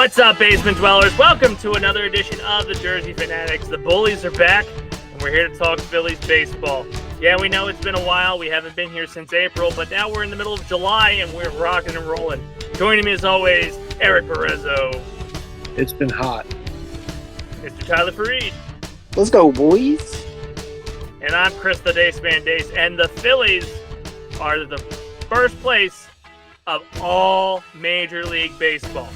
What's up, basement dwellers? Welcome to another edition of the Jersey Phanatics. The Bullies are back, and we're here to talk Phillies baseball. Yeah, we know it's been a while. We haven't been here since April, but now we're in the middle of July, and we're rocking and rolling. Joining me, as always, Eric Perezzo. It's been hot. Mr. Tyler Fareed. Let's go, boys. And I'm Chris the Dace Man Dace, and the Phillies are the first place of all Major League Baseball.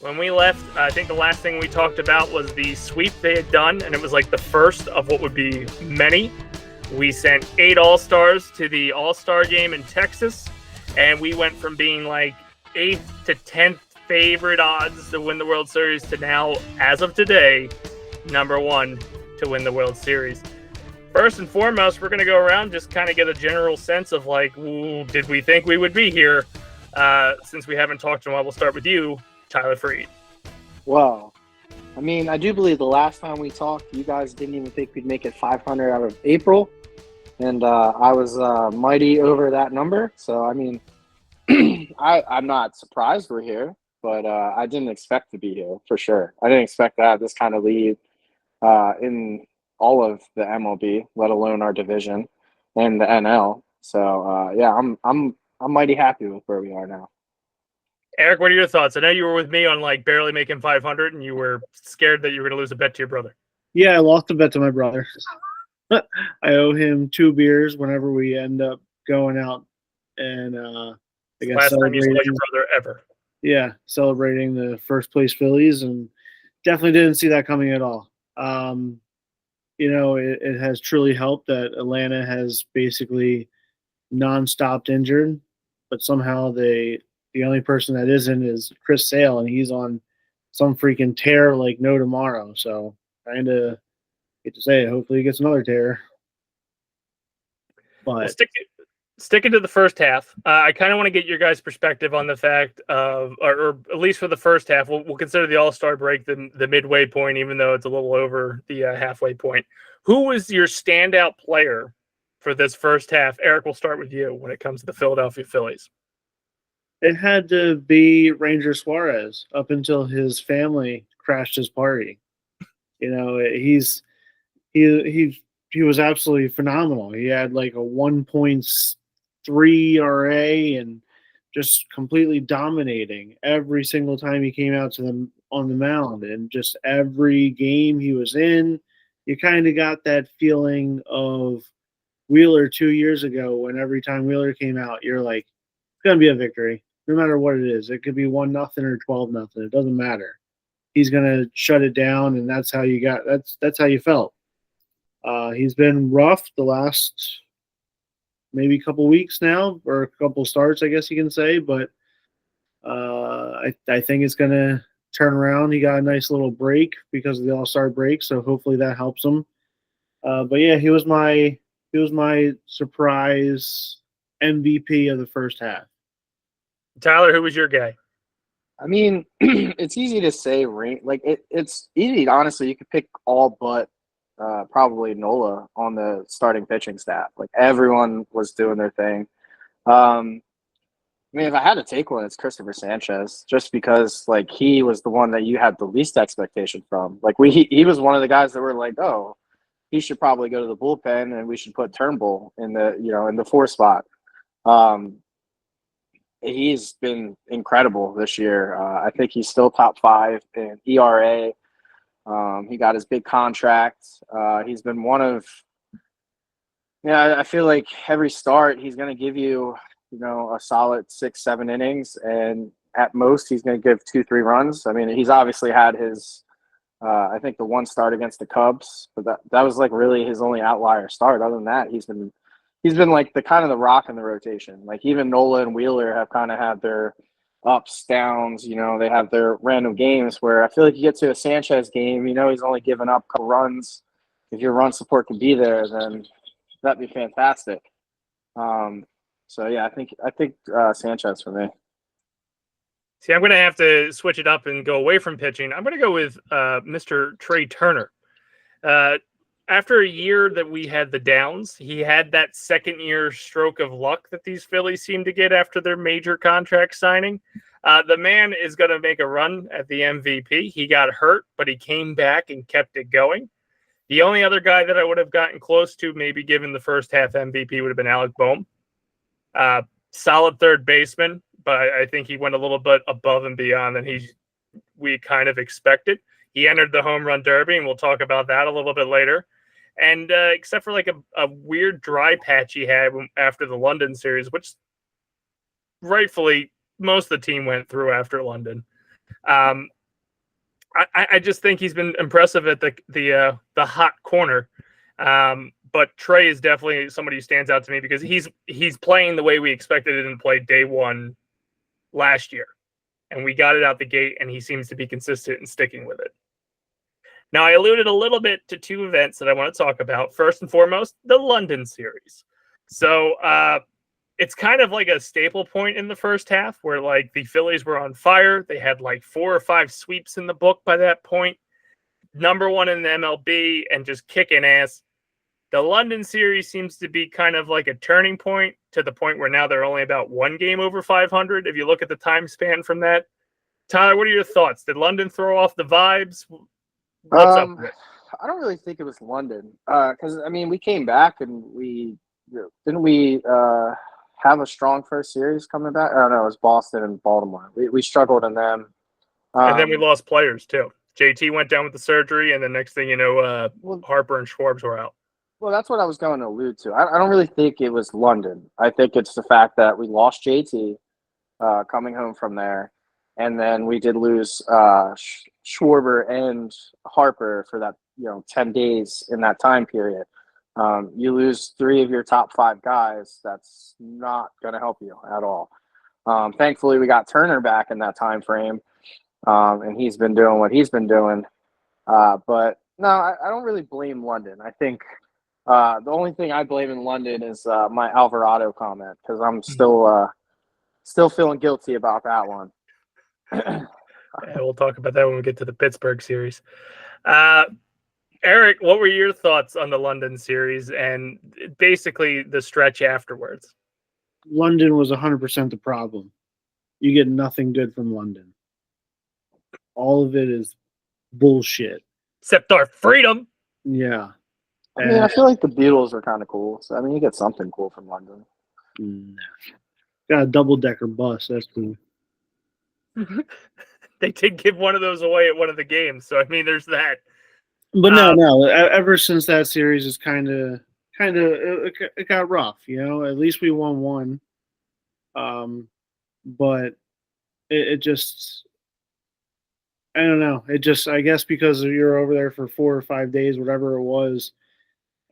When we left, I think the last thing we talked about was the sweep they had done, and it was like the first of what would be many. We sent 8 All-Stars to the All-Star game in Texas, and we went from being like 8th to 10th favorite odds to win the World Series to now, as of today, number 1 to win the World Series. First and foremost, we're going to go around, just kind of get a general sense of like, did we think we would be here? Since we haven't talked in a while, we'll start with you, Tyler Fareed. Well, I mean, I do believe the last time we talked, you guys didn't even think we'd make it 500 out of April. And I was mighty over that number. So, I mean, I'm not surprised we're here, but I didn't expect to be here for sure. I didn't expect to have this kind of lead in all of the MLB, let alone our division and the NL. So, yeah, I'm mighty happy with where we are now. Eric, what are your thoughts? I know you were with me on like barely making 500, and you were scared that you were going to lose a bet to your brother. Yeah, I lost a bet to my brother. I owe him 2 beers whenever we end up going out and I guess last time you saw your brother ever. Yeah, celebrating the first place Phillies, and definitely didn't see that coming at all. It has truly helped that Atlanta has basically non-stopped injured, but somehow the only person that isn't is Chris Sale, and he's on some freaking tear like no tomorrow. So kind of get to say it. Hopefully he gets another tear. But well, sticking to the first half, I kind of want to get your guys' perspective on the fact of, or at least for the first half, we'll consider the All-Star break the midway point, even though it's a little over the halfway point. Who was your standout player for this first half? Eric, we'll start with you when it comes to the Philadelphia Phillies. it had to be Ranger Suarez up until his family crashed his party. He was absolutely phenomenal. He had like a 1.3 ERA and just completely dominating every single time he came out to them on the mound, and just every game he was in, you kind of got that feeling of Wheeler 2 years ago, when every time Wheeler came out, you're like, it's gonna be a victory, no matter what it is. It could be 1-0 or 12-0. It doesn't matter. He's gonna shut it down, and that's how you felt. He's been rough the last maybe couple weeks now, or a couple starts, I guess you can say, but I think it's gonna turn around. He got a nice little break because of the All-Star break, so hopefully that helps him. But yeah, he was my surprise MVP of the first half. Tyler, who was your guy? I mean, it's easy to say, it's easy. Honestly, you could pick all but probably Nola on the starting pitching staff. Like, everyone was doing their thing. I mean, if I had to take one, it's Christopher Sanchez, just because like he was the one that you had the least expectation from. Like he was one of the guys that were like, oh, he should probably go to the bullpen, and we should put Turnbull in the 4 spot. He's been incredible this year. I think he's still top 5 in ERA. He got his big contract. He's been one of, I feel like every start he's going to give you, a solid 6-7 innings, and at most he's going to give 2-3 runs. I mean, he's obviously had his, I think the one start against the Cubs, but that was like really his only outlier start. Other than that, he's been like the kind of the rock in the rotation. Like, even Nola and Wheeler have kind of had their ups, downs. They have their random games where I feel like you get to a Sanchez game, he's only given up a couple runs. If your run support can be there, then that'd be fantastic. So yeah, I think Sanchez for me. See, I'm going to have to switch it up and go away from pitching. I'm going to go with Mr. Trey Turner. After a year that we had the downs, he had that second-year stroke of luck that these Phillies seem to get after their major contract signing. The man is going to make a run at the MVP. He got hurt, but he came back and kept it going. The only other guy that I would have gotten close to, maybe given the first half MVP, would have been Alec Boehm. Solid third baseman, but I think he went a little bit above and beyond than we kind of expected. He entered the home run derby, and we'll talk about that a little bit later. And except for like a weird dry patch he had after the London series, which rightfully most of the team went through after London. I just think he's been impressive at the hot corner. But Trey is definitely somebody who stands out to me because he's playing the way we expected him to play day one last year. And we got it out the gate, and he seems to be consistent and sticking with it. Now, I alluded a little bit to two events that I want to talk about. First and foremost, the London series. So it's kind of like a staple point in the first half where like the Phillies were on fire. They had like 4 or 5 sweeps in the book by that point. Number 1 in the MLB and just kicking ass. The London series seems to be kind of like a turning point to the point where now they're only about 1 game over 500. If you look at the time span from that, Tyler, what are your thoughts? Did London throw off the vibes? What's up with it? I don't really think it was London because I mean we came back and we have a strong first series coming back. Oh no, it was Boston and Baltimore. We struggled in them, And then we lost players too. JT went down with the surgery, and the next thing you know, Harper and Schwarbs were out. Well, that's what I was going to allude to. I don't really think it was London. I think it's the fact that we lost JT coming home from there, and then we did lose Schwarber and Harper for that 10 days in that time period. You lose 3 of your top 5 guys. That's not going to help you at all. Thankfully, we got Turner back in that time frame, and he's been doing what he's been doing. But no, I don't really blame London. I think the only thing I blame in London is my Alvarado comment because I'm still feeling guilty about that one. Yeah, we'll talk about that when we get to the Pittsburgh series. Eric, what were your thoughts on the London series and basically the stretch afterwards? London was 100% the problem. You get nothing good from London. All of it is bullshit. Except our freedom. Yeah. I mean, I feel like the Beatles are kind of cool. So, I mean, you get something cool from London. Nah. Got a double-decker bus. That's cool. They did give one of those away at one of the games. So, I mean, there's that. But no. Ever since that series is kind of it got rough. At least we won one. But it just I don't know. It just I guess because you're over there for 4 or 5 days, whatever it was,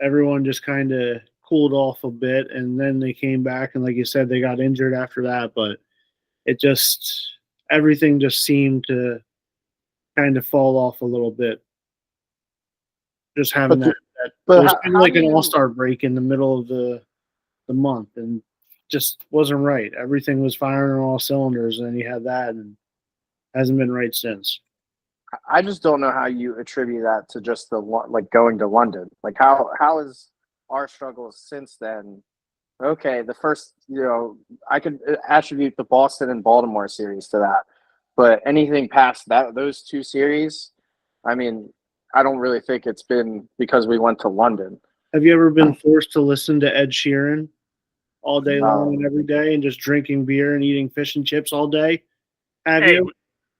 everyone just kind of cooled off a bit, and then they came back, and like you said, they got injured after that. But everything just seemed to kind of fall off a little bit. Just having it was kind of like an all-star break in the middle of the month, and just wasn't right. Everything was firing on all cylinders, and then you had that, and hasn't been right since. I just don't know how you attribute that to just going to London. Like how is our struggles since then? Okay, the first I could attribute the Boston and Baltimore series to that, but anything past those 2 series, I mean, I don't really think it's been because we went to London. Have you ever been forced to listen to Ed Sheeran all day long and every day, and just drinking beer and eating fish and chips all day? Have you?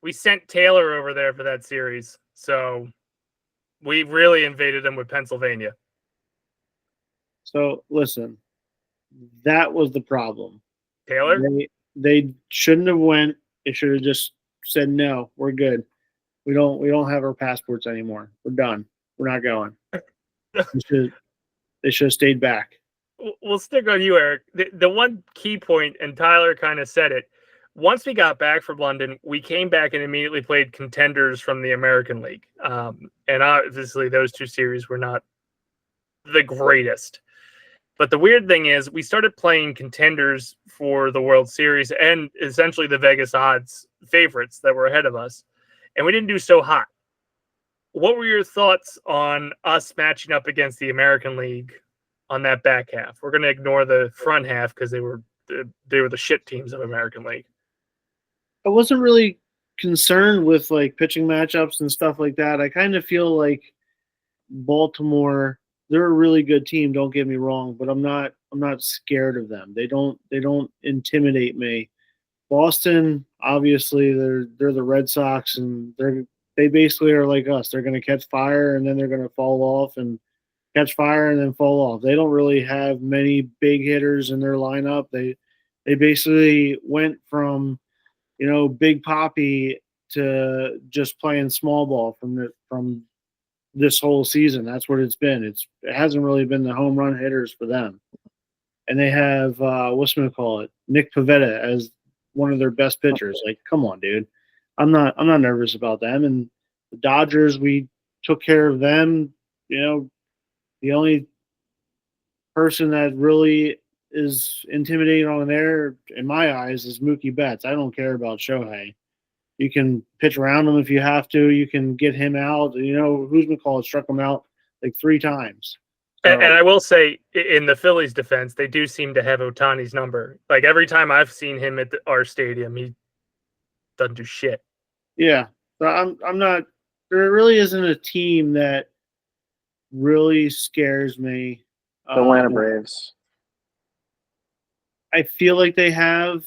We sent Taylor over there for that series, so we really invaded him with Pennsylvania. So listen, that was the problem. Taylor? They shouldn't have went. They should have just said no. We're good. We don't have our passports anymore. We're done. We're not going. They should have stayed back. We'll stick on you, Eric. The one key point, and Tyler kind of said it. Once we got back from London, we came back and immediately played contenders from the American League. And obviously those 2 series were not the greatest. But the weird thing is we started playing contenders for the World Series and essentially the Vegas odds favorites that were ahead of us. And we didn't do so hot. What were your thoughts on us matching up against the American League on that back half? We're going to ignore the front half because they were the shit teams of American League. wasn't really concerned with like pitching matchups and stuff like that. I kind of feel like Baltimore, they're a really good team, don't get me wrong, but I'm not scared of them. They don't intimidate me. Boston, obviously, they're the Red Sox, and they basically are like us. They're going to catch fire and then they're going to fall off and catch fire and then fall off. They don't really have many big hitters in their lineup. They basically went from Big Poppy to just playing small ball from this whole season. That's what it's been. It hasn't really been the home run hitters for them. And they have Nick Pivetta as one of their best pitchers. Like, come on, dude. I'm not nervous about them. And the Dodgers, we took care of them. The only person that really is intimidating on there, in my eyes, is Mookie Betts. I don't care about Shohei. You can pitch around him if you have to. You can get him out. Who's McCall struck him out like 3 times. So, And I will say, in the Phillies' defense, they do seem to have Ohtani's number. Like every time I've seen him at our stadium, he doesn't do shit. yeah, so I'm not. There really isn't a team that really scares me. The Atlanta Braves. I feel like they have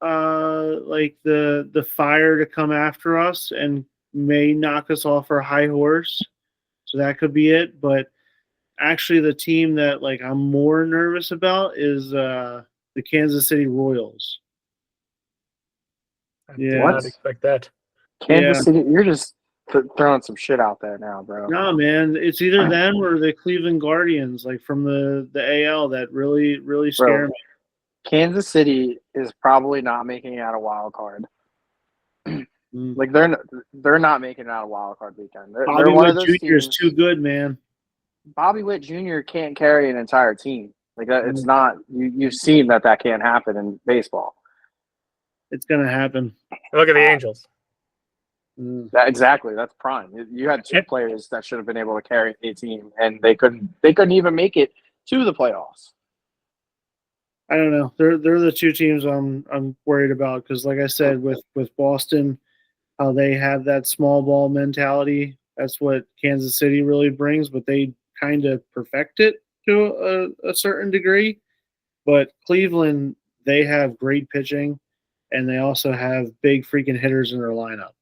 like the fire to come after us and may knock us off our high horse. So that could be it. But actually, the team that like I'm more nervous about is the Kansas City Royals. I did not expect that. Kansas City, you're just throwing some shit out there now, bro. No, man, it's either them or the Cleveland Guardians, like from the AL, that really scare me. Kansas City is probably not making it out of wild card. Like they're not making it out of wild card weekend. Bobby Witt Jr. is too good, man. Bobby Witt Jr. can't carry an entire team. Like it's not. You've seen that can't happen in baseball. It's gonna happen. Look at the Angels. Exactly, that's prime. You had 2 players that should have been able to carry a team, and they couldn't even make it to the playoffs. I don't know. They're the 2 teams I'm worried about because, like I said, with Boston, how they have that small ball mentality. That's what Kansas City really brings, but they kind of perfect it to a certain degree. But Cleveland, they have great pitching, and they also have big freaking hitters in their lineup.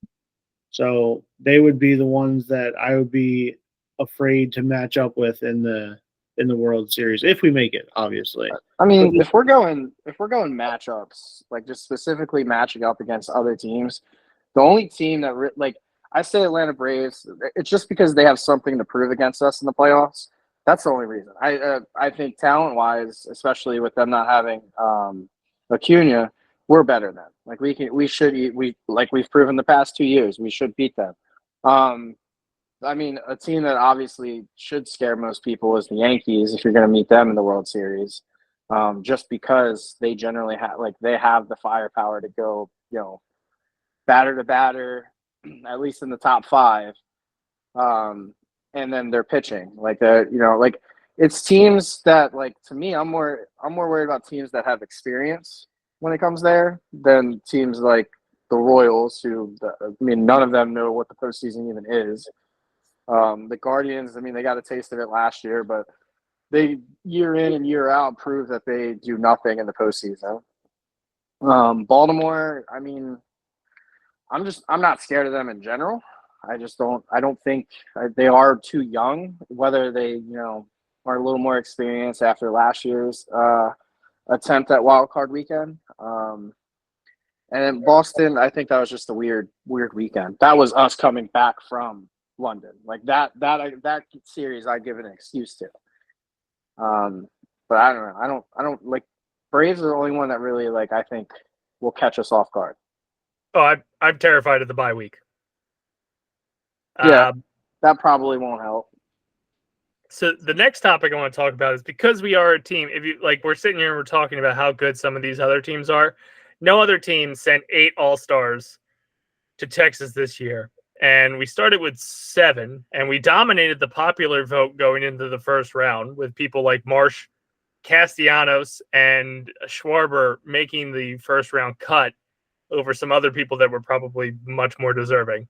So they would be the ones that I would be afraid to match up with in the World Series if we make it, obviously. I mean, if we're going matchups, like just specifically matching up against other teams, the only team that I say Atlanta Braves, it's just because they have something to prove against us in the playoffs. That's the only reason. I think talent-wise, especially with them not having Acuna, we're better than them. Like we've proven the past 2 years, we should beat them. I mean, a team that obviously should scare most people is the Yankees if you're going to meet them in the World Series, just because they generally have the firepower to go, batter to batter, at least in the top 5, and then they're pitching it's teams that to me I'm more worried about teams that have experience when it comes there than teams like the Royals none of them know what the postseason even is. The Guardians, they got a taste of it last year, but they year in and year out prove that they do nothing in the postseason. Baltimore, I'm not scared of them in general. I don't think they are too young, whether they, are a little more experienced after last year's attempt at wild card weekend. And then Boston, I think that was just a weird weekend. That was us coming back from London. Like that series I'd give an excuse to. But I don't know. I don't like Braves are the only one that really I think will catch us off guard. Oh, I'm terrified of the bye week. Yeah, that probably won't help. So the next topic I want to talk about is because we are a team. If you we're sitting here and we're talking about how good some of these other teams are. No other team sent 8 All-Stars to Texas this year. And we started with 7, and we dominated the popular vote going into the first round with people like Marsh, Castellanos, and Schwarber making the first round cut. over some other people that were probably much more deserving.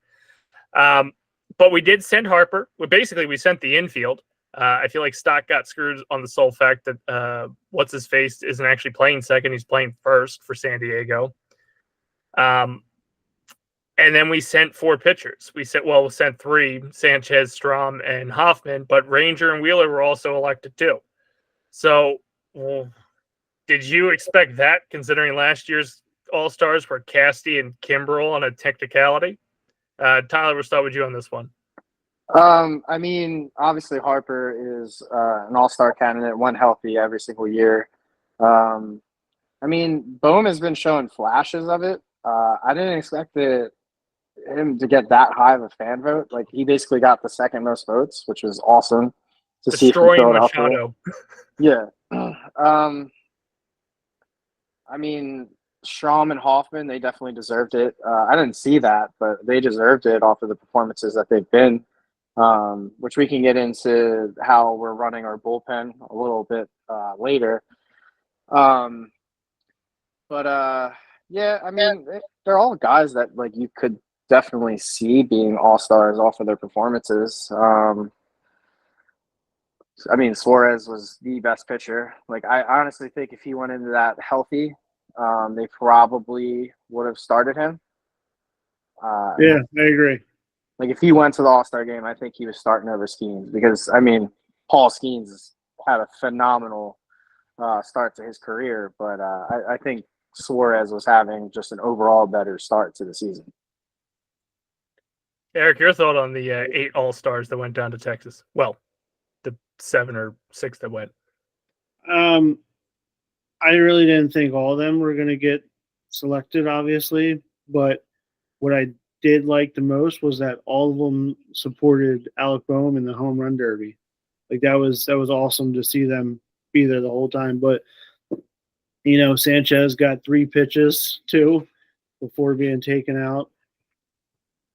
But we did send Harper. We sent the infield. I feel like Stock got screwed on the sole fact that what's his face isn't actually playing second; he's playing first for San Diego. And then we sent 4 pitchers. We sent 3: Sanchez, Strom, and Hoffman. But Ranger and Wheeler were also elected too. So, did you expect that, considering last year's All-Stars were Casty and Kimbrel on a technicality? Tyler, we'll start with you on this one. I mean, obviously Harper is an all-star candidate, one healthy every single year. I mean, Bohm has been showing flashes of it. I didn't expect him to get that high of a fan vote. Like, he basically got the second most votes, which was awesome to see from Destroying Philadelphia. Machado. Yeah. I mean, Strom and Hoffman, they definitely deserved it. I didn't see that, but they deserved it off of the performances that they've been, which we can get into how we're running our bullpen a little bit later. Yeah, I mean, they're all guys that, like, you could definitely see being all-stars off of their performances. I mean, Suarez was the best pitcher. Like, I honestly think if he went into that healthy, they probably would have started him. Yeah, I agree. Like, if he went to the All-Star game, I think he was starting over Skeens because, I mean, Paul Skeens had a phenomenal start to his career, but I think Suarez was having just an overall better start to the season. Eric, your thought on the 8 All-Stars that went down to Texas? Well, the 7 or 6 that went. I really didn't think all of them were going to get selected, obviously, but what I did like the most was that all of them supported Alec Boehm in the home run derby. Like, that was awesome to see them be there the whole time. But Sanchez got 3 pitches too before being taken out,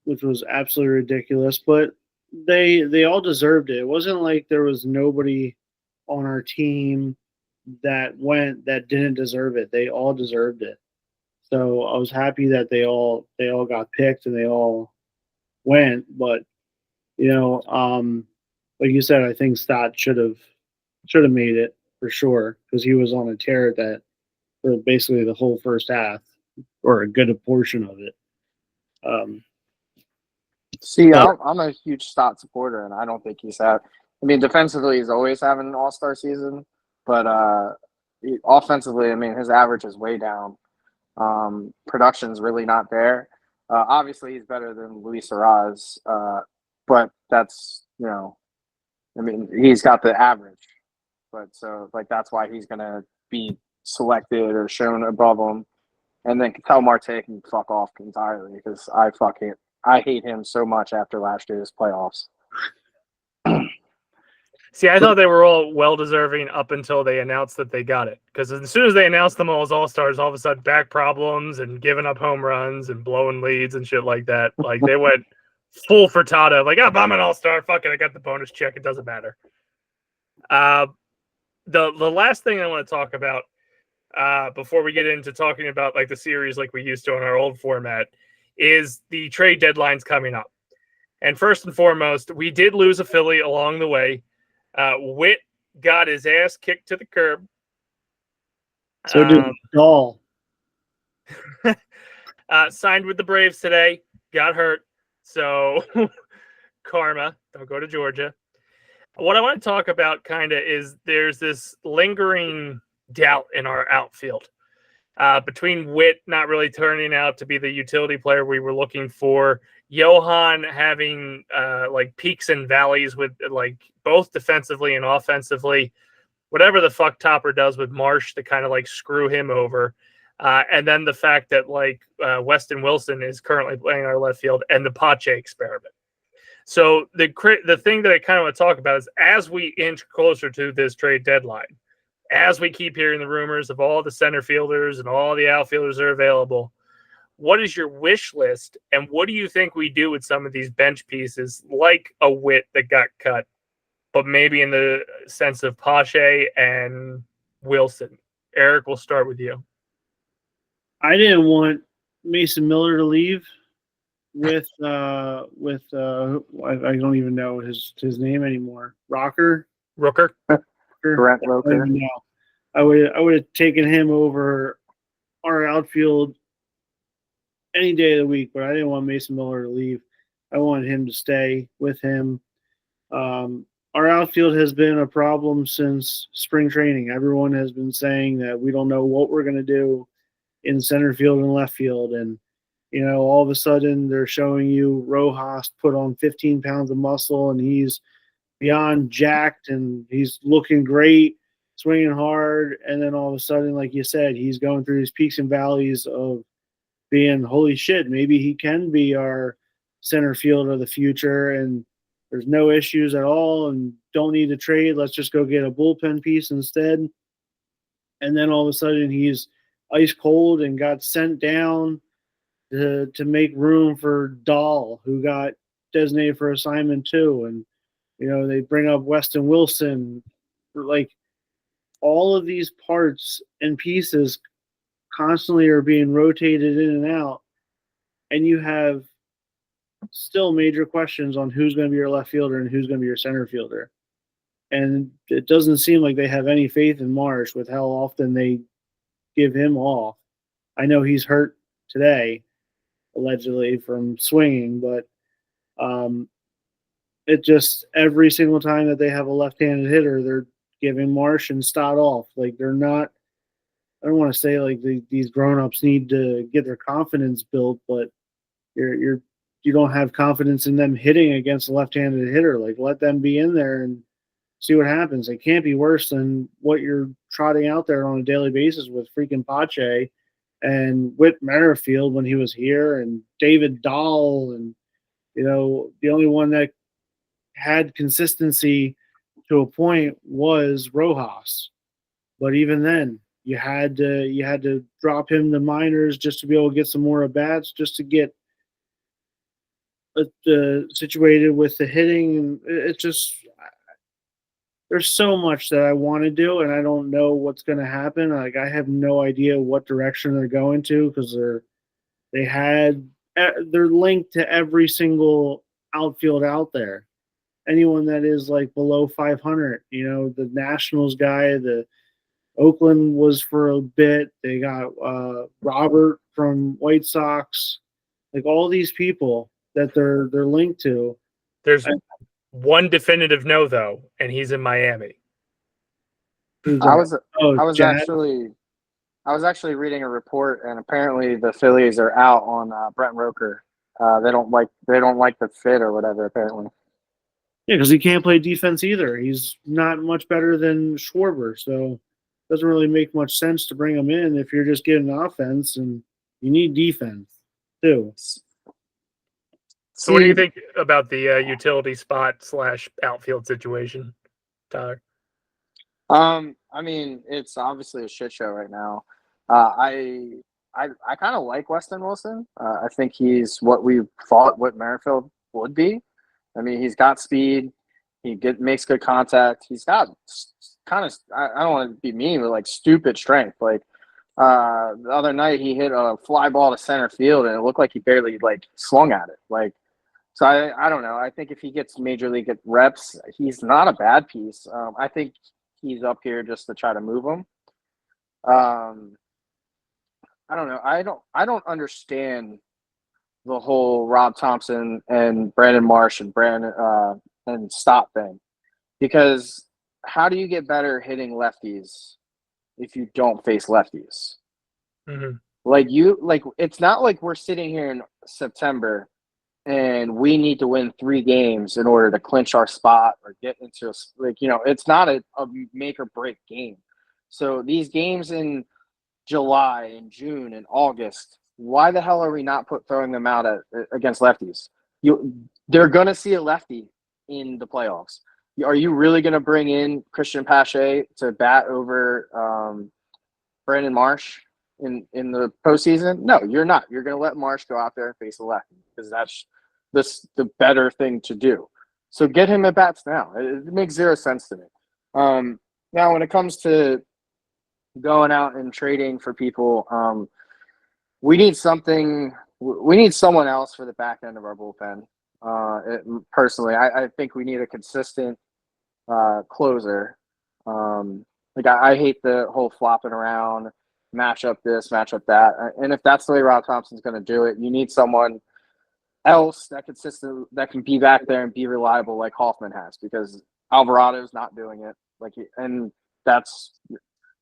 which was absolutely ridiculous. But they all deserved it. It wasn't like there was nobody on our team that didn't deserve it. They all deserved it. So I was happy that they all got picked and they all went. But like you said, I think Stott should have made it for sure because he was on a tear for basically the whole first half or a good portion of it. See, I'm a huge Stott supporter, and I don't think he's had. I mean, defensively, he's always having an all-star season, but offensively, I mean, his average is way down. Production's really not there. Obviously, he's better than Luis Arraez, but that's, I mean, he's got the average. But so, like, that's why he's going to be selected or shown above him. And then Ketel Marte can fuck off entirely because I hate him so much after last year's playoffs. See, I thought they were all well-deserving up until they announced that they got it. Because as soon as they announced them all as all-stars, all of a sudden back problems and giving up home runs and blowing leads and shit like that. Like, they went full frittata. Like, oh, I'm an all-star. Fuck it. I got the bonus check. It doesn't matter. The last thing I want to talk about before we get into talking about, like, the series like we used to on our old format is the trade deadlines coming up. And first and foremost, we did lose a Philly along the way. Whit got his ass kicked to the curb. So did Dahl. Signed with the Braves today. Got hurt. So karma. Don't go to Georgia. What I want to talk about kind of is there's this lingering doubt in our outfield. Between Whit not really turning out to be the utility player we were looking for, Johan having like peaks and valleys with like both defensively and offensively, whatever the fuck Topper does with Marsh to kind of like screw him over. And then the fact that like Weston Wilson is currently playing our left field and the Pache experiment. So the thing that I kind of want to talk about is as we inch closer to this trade deadline, as we keep hearing the rumors of all the center fielders and all the outfielders that are available, what is your wish list? And what do you think we do with some of these bench pieces like a Whit that got cut, but maybe in the sense of Pache and Wilson? Eric, we'll start with you. I didn't want Mason Miller to leave with I don't even know his name anymore. Rooker. Brent I don't Roker. even know. I would have taken him over our outfield any day of the week, but I didn't want Mason Miller to leave. I wanted him to stay with him. Our outfield has been a problem since spring training. Everyone has been saying that we don't know what we're going to do in center field and left field. And, all of a sudden they're showing you Rojas put on 15 pounds of muscle and he's beyond jacked and he's looking great, swinging hard. And then all of a sudden, like you said, he's going through these peaks and valleys of being, holy shit, maybe he can be our center fielder of the future. And there's no issues at all and don't need to trade. Let's just go get a bullpen piece instead. And then all of a sudden he's ice cold and got sent down to make room for Dahl, who got designated for assignment too. And, they bring up Weston Wilson. Like, all of these parts and pieces constantly are being rotated in and out. And you have still major questions on who's going to be your left fielder and who's going to be your center fielder. And it doesn't seem like they have any faith in Marsh with how often they give him off. I know he's hurt today, allegedly, from swinging, but it just, every single time that they have a left-handed hitter, they're giving Marsh and Stott off. Like, they're not, I don't want to say like these grown-ups need to get their confidence built, but you don't have confidence in them hitting against a left-handed hitter. Like, let them be in there and see what happens. It can't be worse than what you're trotting out there on a daily basis with freaking Pache and Whit Merrifield when he was here and David Dahl. And, the only one that had consistency to a point was Rojas. But even then, you had to drop him to minors just to be able to get some more at bats, just to get situated with the hitting. And it's just, there's so much that I want to do, and I don't know what's going to happen. Like, I have no idea what direction they're going to, because they're linked to every single outfield out there. Anyone that is like below 500, the Nationals guy, the Oakland was for a bit. They got Robert from White Sox, like all these people that they're linked to. There's one definitive no, though, and he's in Miami. I was actually reading a report, and apparently the Phillies are out on Brent Roker. They don't like the fit or whatever, apparently. Yeah, because he can't play defense either. He's not much better than Schwarber, so it doesn't really make much sense to bring him in if you're just getting offense, and you need defense too. So what do you think about the utility spot / outfield situation, Tyler? I mean, it's obviously a shit show right now. I kind of like Weston Wilson. I think he's what we thought Whit Merrifield would be. I mean, he's got speed. He makes good contact. He's got kind of, I don't want to be mean, but like stupid strength. Like the other night, he hit a fly ball to center field, and it looked like he barely like swung at it. Like, so I don't know. I think if he gets major league reps, he's not a bad piece. I think he's up here just to try to move him. I don't know. I don't understand the whole Rob Thompson and Brandon Marsh and and Stott thing, because how do you get better hitting lefties if you don't face lefties? Mm-hmm. Like it's not like we're sitting here in September and we need to win 3 games in order to clinch our spot or get into it's not a make or break game. So these games in July and June and August, why the hell are we not throwing them out against lefties? They're going to see a lefty in the playoffs. Are you really going to bring in Christian Pache to bat over Brandon Marsh in the postseason? No, you're not. You're going to let Marsh go out there and face a lefty because that's the better thing to do. So get him at bats now. It makes zero sense to me. Now, when it comes to going out and trading for people, we need something. We need someone else for the back end of our bullpen. Personally, I think we need a consistent closer. Like I hate the whole flopping around, match up this, match up that. And if that's the way Rob Thompson's going to do it, you need someone else that can be back there and be reliable like Hoffman has, because Alvarado's not doing it. And that's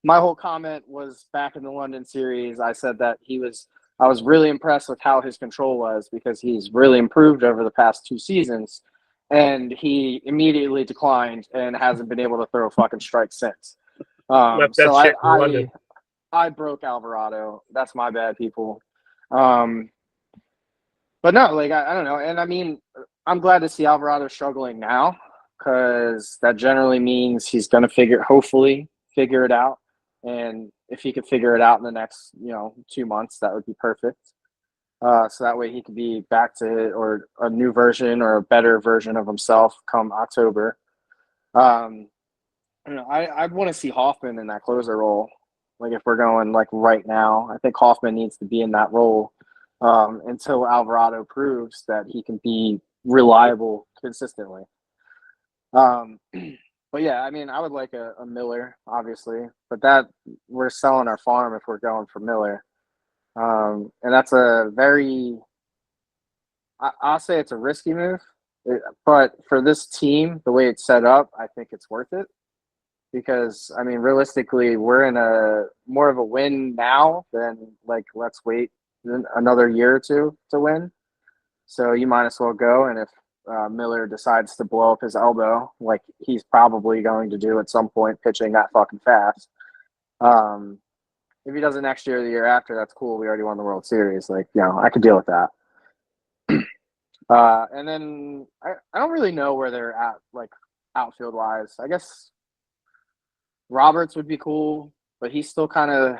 my whole comment was back in the London series. I said that I was really impressed with how his control was, because he's really improved over the past 2 seasons, and he immediately declined and hasn't been able to throw a fucking strike since. Left that So shit in London. I broke Alvarado. That's my bad, people. But no, like I don't know. And I mean, I'm glad to see Alvarado struggling now, because that generally means he's going to hopefully figure it out. And if he could figure it out in the next, 2 months, that would be perfect. So that way he could be back to it, or a new version or a better version of himself come October. I want to see Hoffman in that closer role. Like if we're going like right now, I think Hoffman needs to be in that role until Alvarado proves that he can be reliable consistently. But yeah, I mean, I would like a Miller, obviously, but that we're selling our farm if we're going for Miller. And that's a I'll say it's a risky move, but for this team, the way it's set up, I think it's worth it. Because, I mean, realistically, we're in a more of a win now than like, let's wait another year or two to win. So you might as well go. And if Miller decides to blow up his elbow, like he's probably going to do at some point, pitching that fucking fast. If he does it next year or the year after, that's cool. We already won the World Series. Like, I could deal with that. And then I don't really know where they're at, like outfield wise. I guess Roberts would be cool, but he's still kind of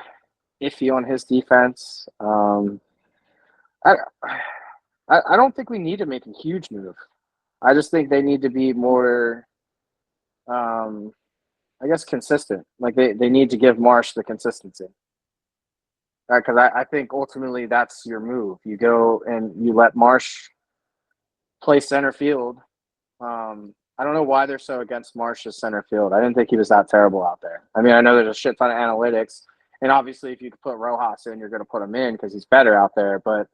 iffy on his defense. I don't think we need to make a huge move. I just think they need to be more, I guess, consistent. Like they need to give Marsh the consistency. Because I think ultimately that's your move. You go and you let Marsh play center field. I don't know why they're so against Marsh's center field. I didn't think he was that terrible out there. I mean, I know there's a shit ton of analytics, and obviously if you could put Rojas in, you're going to put him in because he's better out there. But,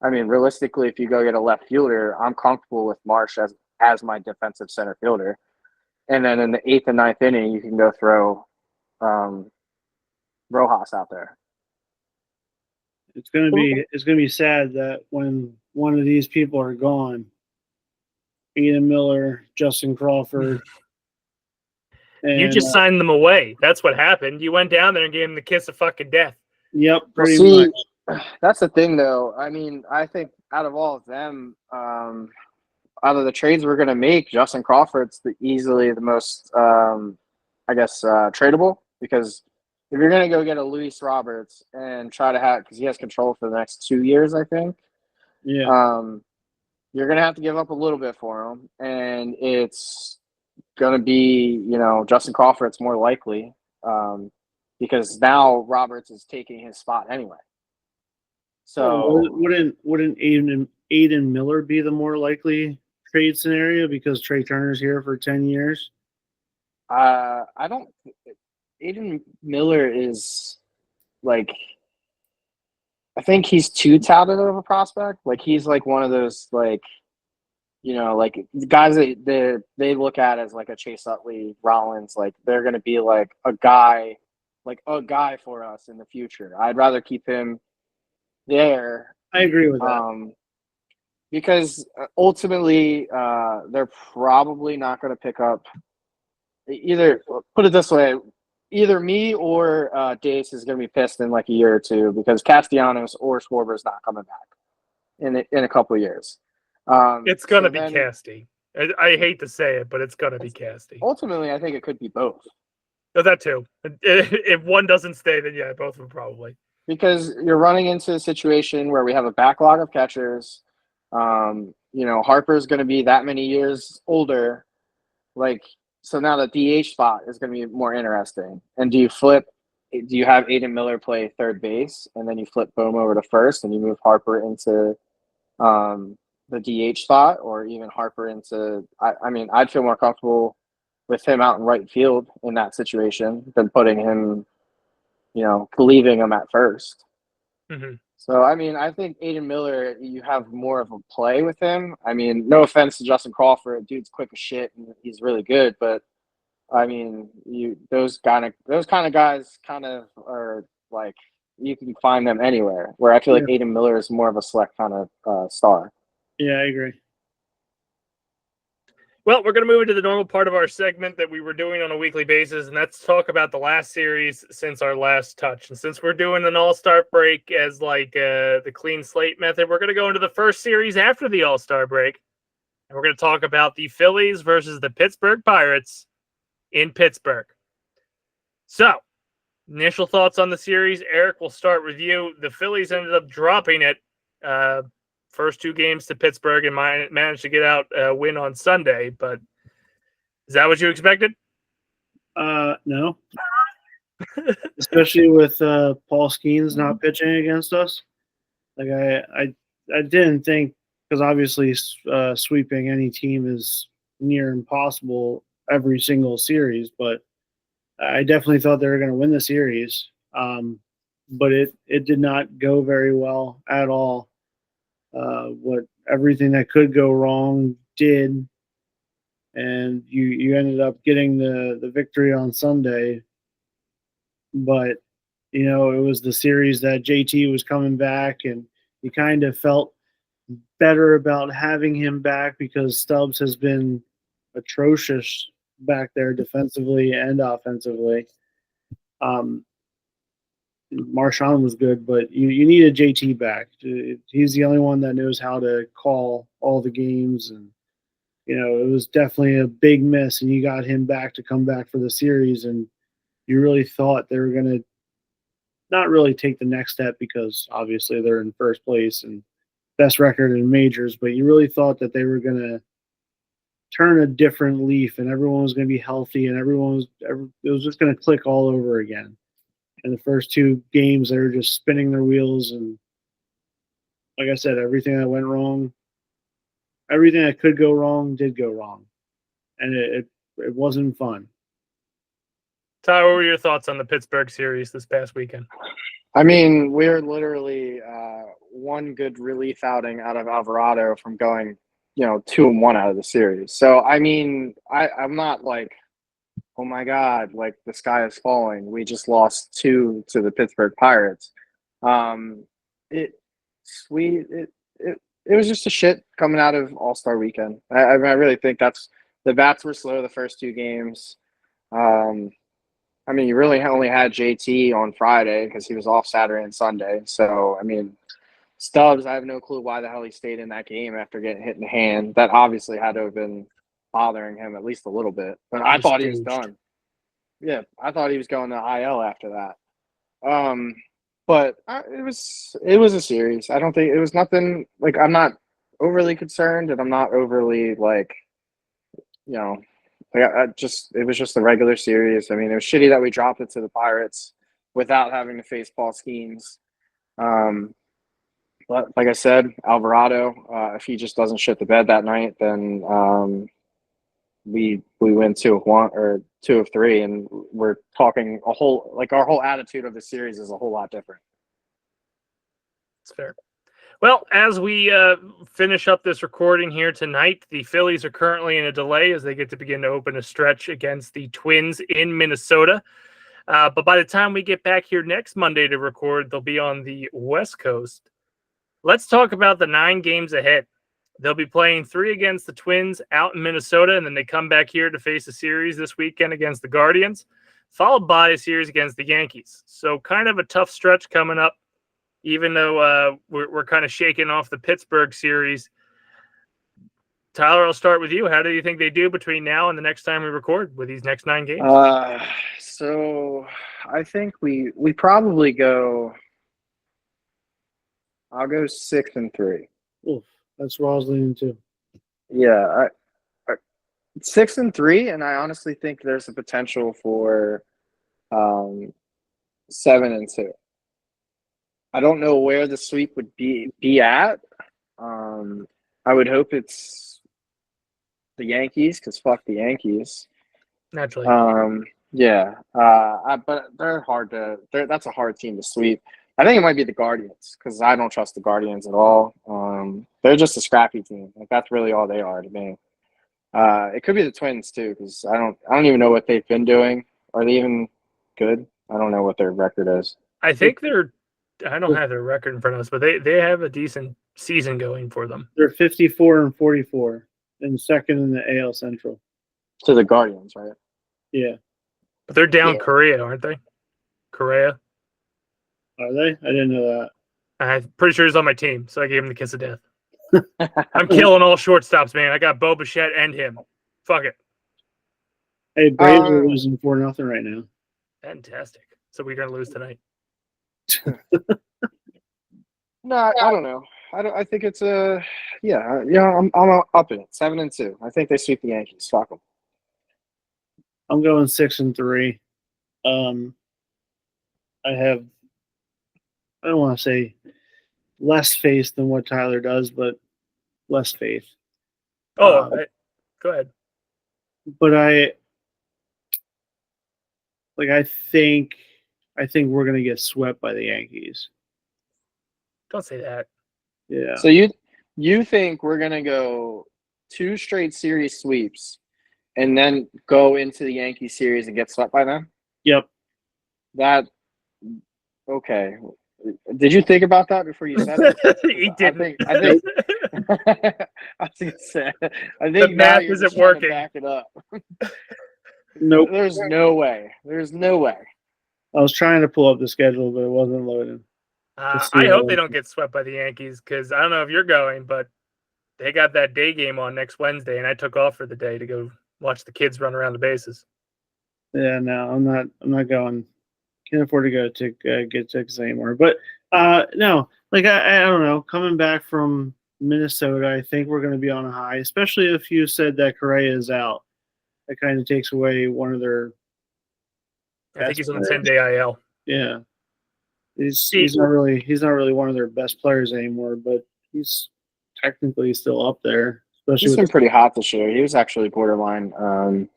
I mean, realistically, if you go get a left fielder, I'm comfortable with Marsh as my defensive center fielder. And then in the 8th and 9th inning, you can go throw Rojas out there. It's gonna be sad that when one of these people are gone, Ian Miller, Justin Crawford. You just signed them away. That's what happened. You went down there and gave them the kiss of fucking death. Yep, pretty much. That's the thing, though. I mean, I think out of all of them, out of the trades we're going to make, Justin Crawford's easily the most, tradable. Because if you're going to go get a Luis Roberts and try to have – because he has control for the next 2 years, I think. Yeah. You're going to have to give up a little bit for him. And it's going to be, Justin Crawford's more likely because now Roberts is taking his spot anyway. So wouldn't Aiden Miller be the more likely trade scenario because Trey Turner's here for 10 years? I don't – Aiden Miller is like – I think he's too touted of a prospect. Like he's like one of those like guys that they look at as like a Chase Utley, Rollins. Like they're gonna be like a guy for us in the future. I'd rather keep him there. I agree with that. Because ultimately, they're probably not going to pick up either. Put it this way. Either me or Dace is going to be pissed in like a year or two because Castellanos or Schwarber is not coming back in a couple of years. It's going to be Casty. I hate to say it, but it's going to be Casty. Ultimately, I think it could be both. Oh, that too. If one doesn't stay, then yeah, both of them probably. Because you're running into a situation where we have a backlog of catchers. Harper's going to be that many years older. So now the DH spot is going to be more interesting. And do you flip do you have Aiden Miller play third base, and then you flip Bohm over to first, and you move Harper into the DH spot, or even Harper into? I mean, I'd feel more comfortable with him out in right field in that situation than putting him, leaving him at first. Mm-hmm. So, I mean, I think Aiden Miller, you have more of a play with him. I mean, no offense to Justin Crawford, dude's quick as shit and he's really good, but I mean, those kind of guys kind of are like you can find them anywhere. Where I feel like Yeah. Aiden Miller is more of a select kind of star. Yeah, I agree. Well, we're going to move into the normal part of our segment that we were doing on a weekly basis, and that's talk about the last series since our last touch. And since we're doing an All-Star break as like the clean slate method, we're going to go into the first series after the All-Star break, and we're going to talk about the Phillies versus the Pittsburgh Pirates in Pittsburgh. So, initial thoughts on the series. Eric, we'll start with you. The Phillies ended up dropping it first two games to Pittsburgh and managed to get out a win on Sunday. But is that what you expected? No. Especially with Paul Skeens not pitching against us. Like I didn't think, because obviously sweeping any team is near impossible every single series, but I definitely thought they were going to win the series. But it did not go very well at all. What everything that could go wrong did, and you ended up getting the victory on Sunday. But it was the series that JT was coming back, and you kind of felt better about having him back because Stubbs has been atrocious back there defensively and offensively. Marshawn was good, but you needed JT back. He's the only one that knows how to call all the games, and it was definitely a big miss. And you got him back to come back for the series, and you really thought they were going to not really take the next step because obviously they're in first place and best record in majors, but you really thought that they were going to turn a different leaf and everyone was going to be healthy and it was just going to click all over again. In the first two games, they were just spinning their wheels, and like I said, everything that went wrong, everything that could go wrong did go wrong, and it wasn't fun. Ty, what were your thoughts on the Pittsburgh series this past weekend? I mean, we're literally one good relief outing out of Alvarado from going, 2-1 out of the series. So, I mean, I'm not like, oh my God, like the sky is falling. We just lost 2 to the Pittsburgh Pirates. It was just a shit coming out of All-Star weekend. I really think the bats were slow the first 2 games. I mean, you really only had JT on Friday because he was off Saturday and Sunday. So, I mean, Stubbs, I have no clue why the hell he stayed in that game after getting hit in the hand. That obviously had to have been bothering him at least a little bit. But I thought he was done. Yeah, I thought he was going to IL after that. But it was a series. I don't think it was nothing like I'm not overly concerned, and I'm not overly like, it was just a regular series. I mean, it was shitty that we dropped it to the Pirates without having to face Paul Skeens. But like I said, Alvarado, if he just doesn't shit the bed that night, then we win 2 of 1 or 2 of 3, and we're talking our whole attitude of the series is a whole lot different. It's fair. Well, as we finish up this recording here tonight, the Phillies are currently in a delay as they get to begin to open a stretch against the Twins in Minnesota. But by the time we get back here next Monday to record, they'll be on the West Coast. Let's talk about the 9 games ahead. They'll be playing 3 against the Twins out in Minnesota, and then they come back here to face a series this weekend against the Guardians, followed by a series against the Yankees. So kind of a tough stretch coming up, even though we're kind of shaking off the Pittsburgh series. Tyler, I'll start with you. How do you think they do between now and the next time we record with these next 9 games? So I think we probably go. I'll go 6-3. Oof, that's what I was leaning to. Yeah, 6-3, and I honestly think there's a potential for 7-2. I don't know where the sweep would be at. I would hope it's the Yankees, because fuck the Yankees. Naturally. Yeah. But they're hard to. That's a hard team to sweep. I think it might be the Guardians, because I don't trust the Guardians at all. They're just a scrappy team. Like, that's really all they are to me. It could be the Twins too, because I don't even know what they've been doing. Are they even good? I don't know what their record is. I think I don't have their record in front of us, but they have a decent season going for them. They're 54-44 and second in the AL Central. To the Guardians, right? Yeah. But they're down Korea, aren't they? Korea. Are they? I didn't know that. I'm pretty sure he's on my team, so I gave him the kiss of death. I'm killing all shortstops, man. I got Bo Bichette and him. Fuck it. Hey, Braves are losing 4-0 right now. Fantastic. So we're gonna lose tonight. No, I don't know. I think it's I'm up in it. 7-2. I think they sweep the Yankees. Fuck them. I'm going 6-3. I don't want to say less faith than what Tyler does, but less faith. Go ahead. But I think we're gonna get swept by the Yankees. Don't say that. Yeah. So you think we're gonna go 2 straight series sweeps and then go into the Yankee series and get swept by them? Yep. Okay. Did you think about that before you said it? He didn't. I think I was gonna say. I think the math isn't working. Back it up. Nope. There's no way. I was trying to pull up the schedule, but it wasn't loading. I hope they don't get swept by the Yankees, because I don't know if you're going, but they got that day game on next Wednesday, and I took off for the day to go watch the kids run around the bases. Yeah, no, I'm not going. Can't afford to go to get tickets anymore. But no, like I don't know. Coming back from Minnesota, I think we're going to be on a high, especially if you said that Correa is out. That kind of takes away one of their. I think he's on the 10-day IL. Yeah, he's not really one of their best players anymore, but he's technically still up there. Especially he's been pretty hot this year. He was actually borderline. If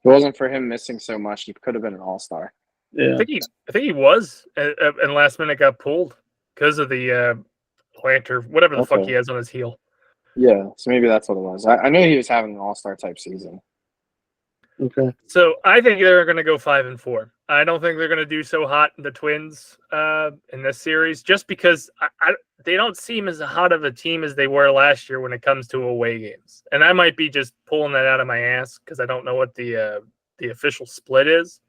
it wasn't for him missing so much, he could have been an all-star. Yeah, I think he was, and last minute got pulled because of the planter, whatever the fuck he has on his heel. Yeah, so maybe that's what it was. I knew he was having an all-star type season. Okay. So I think they're going to go 5-4. I don't think they're going to do so hot in the Twins in this series, just because they don't seem as hot of a team as they were last year when it comes to away games. And I might be just pulling that out of my ass because I don't know what the official split is.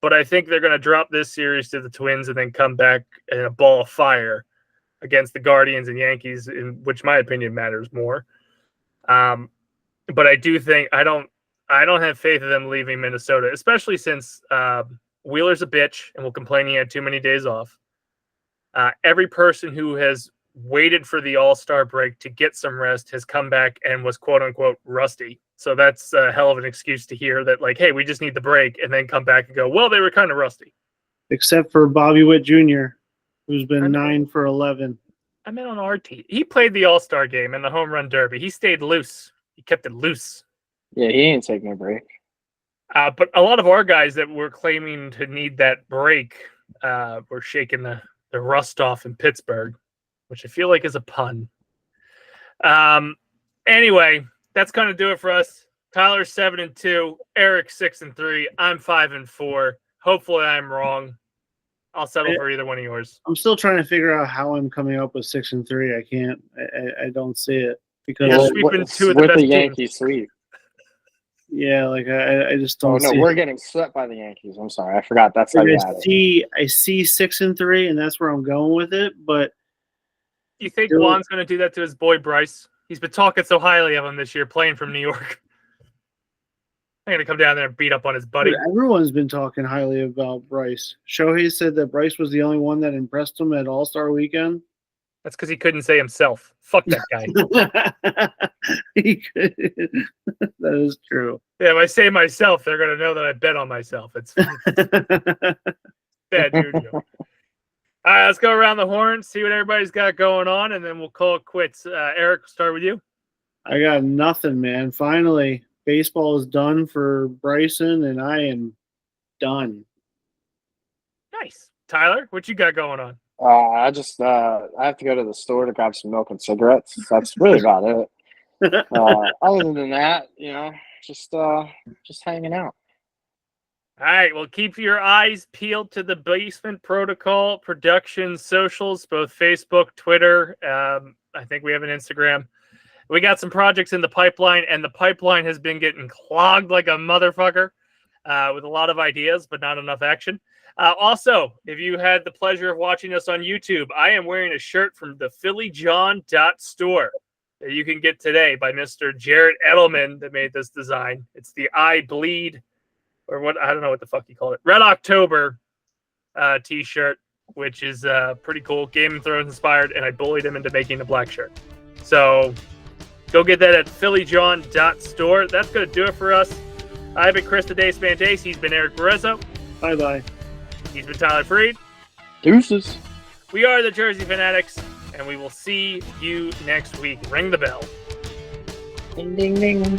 But I think they're going to drop this series to the Twins and then come back in a ball of fire against the Guardians and Yankees, in which my opinion matters more. But I do think I don't have faith in them leaving Minnesota, especially since Wheeler's a bitch and will complain he had too many days off. Every person who has waited for the All-Star break to get some rest has come back and was quote-unquote rusty. So that's a hell of an excuse to hear that, like, hey, we just need the break, and then come back and go, well, they were kind of rusty. Except for Bobby Witt Jr., who's been 9 for 11. I meant on our team. He played the All-Star game and the home run derby. He stayed loose. He kept it loose. Yeah, he ain't taking a break. But a lot of our guys that were claiming to need that break were shaking the rust off in Pittsburgh, which I feel like is a pun. Anyway, that's going to do it for us. Tyler's 7-2, Eric 6-3, I'm 5-4. Hopefully I'm wrong. I'll settle for either one of yours. I'm still trying to figure out how I'm coming up with 6-3. I can't. I don't see it because sweeping two of the best the Yankee sweep. Yeah, like I just don't. Oh no, we're getting swept by the Yankees. I'm sorry, I forgot. That's how you had it. I see 6-3, and that's where I'm going with it. But you think Juan's going to do that to his boy Bryce? He's been talking so highly of him this year, playing from New York. I'm going to come down there and beat up on his buddy. Dude, everyone's been talking highly about Bryce. Shohei said that Bryce was the only one that impressed him at All-Star Weekend. That's because he couldn't say himself. Fuck that guy. He could. That is true. Yeah, if I say myself, they're going to know that I bet on myself. It's bad juju. All right, let's go around the horn, see what everybody's got going on, and then we'll call it quits. Eric, we'll start with you. I got nothing, man. Finally, baseball is done for Bryson, and I am done. Nice. Tyler, what you got going on? I have to go to the store to grab some milk and cigarettes. That's really about it. Other than that, just hanging out. All right, well, keep your eyes peeled to the Basement Protocol Productions socials, both Facebook, Twitter. I think we have an Instagram. We got some projects in the pipeline, and the pipeline has been getting clogged like a motherfucker with a lot of ideas, but not enough action. Also, if you had the pleasure of watching us on YouTube, I am wearing a shirt from the phillyjawn.store that you can get today by Mr. Jared Edelman that made this design. It's the I Bleed, or what, I don't know what the fuck you call it, Red October t-shirt, which is pretty cool. Game of Thrones inspired, and I bullied him into making a black shirt. So go get that at phillyjawn.store. That's going to do it for us. I've been Chris the Dace Man Dace. He's been Eric Barezzo. Bye-bye. He's been Tyler Freed. Deuces. We are the Jersey Phanatics, and we will see you next week. Ring the bell. Ding, ding, ding.